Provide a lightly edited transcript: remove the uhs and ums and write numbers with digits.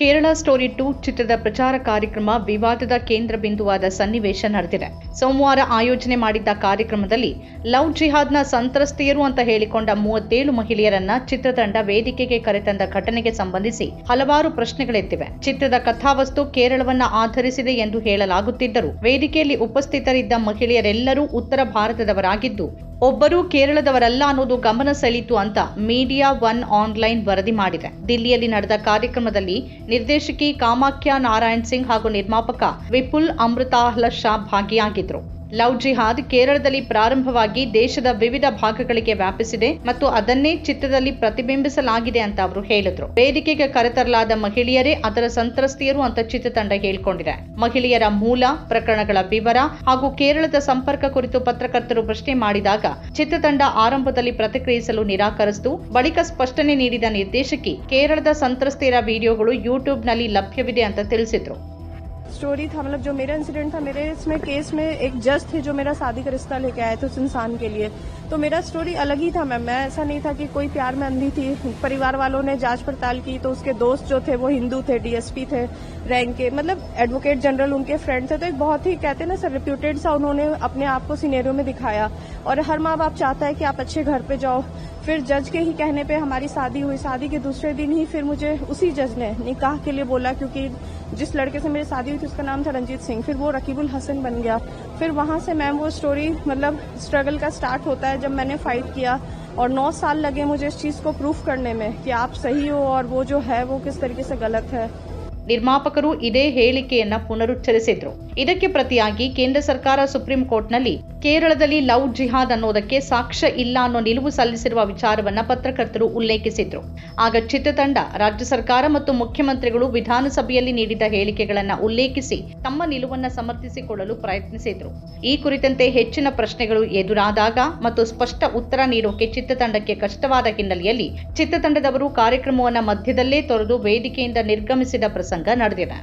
Kerala story 2 ಚಿತ್ರದ ಪ್ರಚಾರ ಕಾರ್ಯಕ್ರಮ ವಿವಾದದ ಕೇಂದ್ರ ಬಿಂದುವಾದ ಸನ್ನಿವೇಶ ನಡೆದಿದೆ. ಸೋಮವಾರ ಆಯೋಜನೆ ಮಾಡಿದ್ದ ಕಾರ್ಯಕ್ರಮದಲ್ಲಿ ಲವ್ ಜಿಹಾದ್ನ ಸಂತ್ರಸ್ತೆಯರು ಅಂತ ಹೇಳಿಕೊಂಡ 37 ಮಹಿಳೆಯರನ್ನ ಚಿತ್ರತಂಡ ವೇದಿಕೆಗೆ ಕರೆತಂದ ಘಟನೆಗೆ ಸಂಬಂಧಿಸಿ ಹಲವಾರು ಪ್ರಶ್ನೆಗಳೆದ್ದಿವೆ. ಚಿತ್ರದ ಕಥಾವಸ್ತು ಕೇರಳವನ್ನ ಆಧರಿಸಿದೆ ಎಂದು ಹೇಳಲಾಗುತ್ತಿದ್ದರೂ ವೇದಿಕೆಯಲ್ಲಿ ಉಪಸ್ಥಿತರಿದ್ದ ಮಹಿಳೆಯರೆಲ್ಲರೂ ಉತ್ತರ ಭಾರತದವರಾಗಿದ್ದು ಒಬ್ಬರೂ ಕೇರಳದವರಲ್ಲ ಅನ್ನೋದು ಗಮನ ಸೆಳೀತು ಅಂತ ಮೀಡಿಯಾ ಒನ್ ಆನ್ಲೈನ್ ವರದಿ ಮಾಡಿದೆ. ದಿಲ್ಲಿಯಲ್ಲಿ ನಡೆದ ಕಾರ್ಯಕ್ರಮದಲ್ಲಿ ನಿರ್ದೇಶಕಿ ಕಾಮಾಖ್ಯ ನಾರಾಯಣ್ ಸಿಂಗ್ ಹಾಗೂ ನಿರ್ಮಾಪಕ ವಿಪುಲ್ ಅಮೃತಾಹ್ಲ ಶಾ ಭಾಗಿಯಾಗಿದ್ರು. ಲವ್ ಜಿಹಾದ್ ಕೇರಳದಲ್ಲಿ ಪ್ರಾರಂಭವಾಗಿ ದೇಶದ ವಿವಿಧ ಭಾಗಗಳಿಗೆ ವ್ಯಾಪಿಸಿದೆ ಮತ್ತು ಅದನ್ನೇ ಚಿತ್ರದಲ್ಲಿ ಪ್ರತಿಬಿಂಬಿಸಲಾಗಿದೆ ಅಂತ ಅವರು ಹೇಳಿದ್ರು. ವೇದಿಕೆಗೆ ಕರೆತರಲಾದ ಮಹಿಳೆಯರೇ ಅದರ ಸಂತ್ರಸ್ತೆಯರು ಅಂತ ಚಿತ್ರತಂಡ ಹೇಳಿಕೊಂಡಿದೆ. ಮಹಿಳೆಯರ ಮೂಲ, ಪ್ರಕರಣಗಳ ವಿವರ ಹಾಗೂ ಕೇರಳದ ಸಂಪರ್ಕ ಕುರಿತು ಪತ್ರಕರ್ತರು ಪ್ರಶ್ನೆ ಮಾಡಿದಾಗ ಚಿತ್ರತಂಡ ಆರಂಭದಲ್ಲಿ ಪ್ರತಿಕ್ರಿಯಿಸಲು ನಿರಾಕರಿಸಿತು. ಬಳಿಕ ಸ್ಪಷ್ಟನೆ ನೀಡಿದ ನಿರ್ದೇಶಕಿ ಕೇರಳದ ಸಂತ್ರಸ್ತೆಯರ ವಿಡಿಯೋಗಳು ಯೂಟ್ಯೂಬ್ನಲ್ಲಿ ಲಭ್ಯವಿದೆ ಅಂತ ತಿಳಿಸಿದ್ರು. स्टोरी था, मतलब जो मेरा इंसिडेंट था, मेरे इसमें केस में एक जज थे जो मेरा शादी का रिश्ता लेके आए थे उस इंसान के लिए. तो मेरा स्टोरी अलग ही था मैम. मैं ऐसा नहीं था कि कोई प्यार में अंधी थी. परिवार वालों ने जांच पड़ताल की तो उसके दोस्त जो थे वो हिंदू थे, डीएसपी थे रैंक के, मतलब एडवोकेट जनरल उनके फ्रेंड थे. तो एक बहुत ही कहते हैं ना सर रिप्यूटेड सा उन्होंने अपने आप को सिनेरियो में दिखाया. और हर माँ बाप चाहता है कि आप अच्छे घर पे जाओ. फिर जज के ही कहने पे हमारी शादी हुई. शादी के दूसरे दिन ही फिर मुझे उसी जज ने निकाह के लिए बोला, क्योंकि जिस लड़के से मेरी शादी हुई थी उसका नाम था रंजीत सिंह. फिर वो रकीबुल हसन बन गया. फिर वहां से मैम वो स्टोरी मतलब स्ट्रगल का स्टार्ट होता है जब मैंने फाइट किया और 9 साल लगे मुझे इस चीज को प्रूफ करने में कि आप सही हो और वो जो है वो किस तरीके से गलत है. ನಿರ್ಮಾಪಕರು ಇದೇ ಹೇಳಿಕೆಯನ್ನ ಪುನರುಚ್ಚರಿಸಿದ್ರು. ಇದಕ್ಕೆ ಪ್ರತಿಯಾಗಿ ಕೇಂದ್ರ ಸರ್ಕಾರ ಸುಪ್ರೀಂ ಕೋರ್ಟ್ನಲ್ಲಿ ಕೇರಳದಲ್ಲಿ ಲವ್ ಜಿಹಾದ್ ಅನ್ನೋದಕ್ಕೆ ಸಾಕ್ಷ್ಯ ಇಲ್ಲ ಅನ್ನೋ ನಿಲುವು ಸಲ್ಲಿಸಿರುವ ವಿಚಾರವನ್ನ ಪತ್ರಕರ್ತರು ಉಲ್ಲೇಖಿಸಿದ್ರು. ಆಗ ಚಿತ್ರತಂಡ ರಾಜ್ಯ ಸರ್ಕಾರ ಮತ್ತು ಮುಖ್ಯಮಂತ್ರಿಗಳು ವಿಧಾನಸಭೆಯಲ್ಲಿ ನೀಡಿದ ಹೇಳಿಕೆಗಳನ್ನ ಉಲ್ಲೇಖಿಸಿ ತಮ್ಮ ನಿಲುವನ್ನ ಸಮರ್ಥಿಸಿಕೊಳ್ಳಲು ಪ್ರಯತ್ನಿಸಿದ್ರು. ಈ ಕುರಿತಂತೆ ಹೆಚ್ಚಿನ ಪ್ರಶ್ನೆಗಳು ಎದುರಾದಾಗ ಮತ್ತು ಸ್ಪಷ್ಟ ಉತ್ತರ ನೀಡೋಕೆ ಚಿತ್ರತಂಡಕ್ಕೆ ಕಷ್ಟವಾದ ಹಿನ್ನೆಲೆಯಲ್ಲಿ ಚಿತ್ರತಂಡದವರು ಕಾರ್ಯಕ್ರಮವನ್ನ ಮಧ್ಯದಲ್ಲೇ ತೊರೆದು ವೇದಿಕೆಯಿಂದ ನಿರ್ಗಮಿಸಿದ ಪ್ರಸಂಗ ನಡೆದಿದೆ.